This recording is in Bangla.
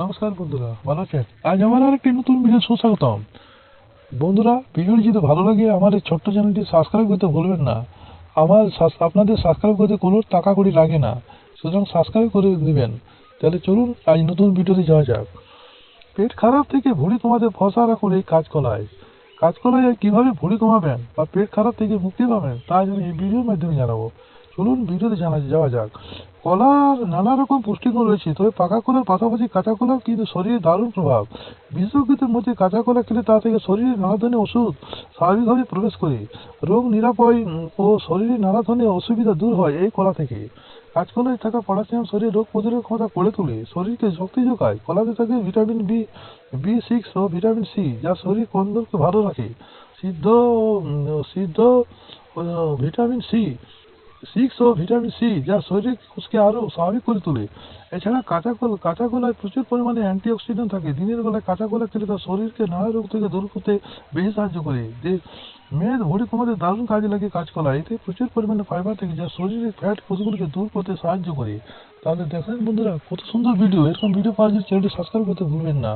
নমস্কার বন্ধুরা, ভালো আছেন? আজ আমার আরেকটি নতুন ভিডিও সুস্বাগতম। বন্ধুরা, ভিডিওটি যদি ভালো লাগে আমার এই ছোট্ট চ্যানেলটি সাবস্ক্রাইব করতে ভুলবেন না। আপনাদের সাবস্ক্রাইব করতে কোনো টাকা কড়ি লাগে না, সুতরাং সাবস্ক্রাইব করে দিবেন। তাহলে চলুন আজ নতুন ভিডিওতে যাওয়া যাক। পেট খারাপ থেকে ভুঁড়ি কমাতে ভরসা রাখুন এই কাঁচকলায়। কাঁচকলায় কিভাবে ভুঁড়ি কমাবেন বা পেট খারাপ থেকে মুক্তি পাবেন তা আমি এই ভিডিওর মাধ্যমে জানাবো। চলুন ভিডিওতে যাওয়া যাক। কলার নানা রকম পুষ্টিগুণ রয়েছে, তবে পাকা কলার পাশাপাশি কাঁচা কলার কিন্তু শরীরে দারুণ প্রভাব। বিশেষজ্ঞদের মধ্যে কাঁচা কলা খেলে তা থেকে শরীরে নানা ধরনের ওষুধ স্বাভাবিকভাবে প্রবেশ করে, রোগ নিরাপয় ও শরীরে নানা ধরনের অসুবিধা দূর হয় এই কলা থেকে। কাঁচকলায় থাকা পটাশিয়াম শরীরে রোগ প্রতিরোধ ক্ষমতা গড়ে তোলে, শরীরকে শক্তি যোগায়। কলাতে থাকে ভিটামিন বি সিক্স ও ভিটামিন সি, যা শরীর কন্দরকে ভালো রাখে। সিদ্ধ সিদ্ধ ভিটামিন সিক্স ও ভিটামিন সি, যা শরীরের কোষকে আরও স্বাভাবিক করে তোলে। এছাড়া কাঁচা কলায় প্রচুর পরিমাণে অ্যান্টিঅক্সিডেন্ট থাকে। দিনের বেলায় কাঁচা কলা খেলে তা শরীরকে নানা রোগ থেকে দূর করতে বেশি সাহায্য করে। মেয়ের ভুঁড়ি কমাতে দারুণ কাজে লাগে কাঁচকলা। এতে প্রচুর পরিমাণে ফাইবার থাকে, যা শরীরের ফ্যাট কোষগুলোকে দূর করতে সাহায্য করে। তাহলে দেখেন বন্ধুরা, কত সুন্দর ভিডিও। এরকম ভিডিও পাওয়ার জন্য চ্যানেলটি সাবস্ক্রাইব করতে ভুলবেন না।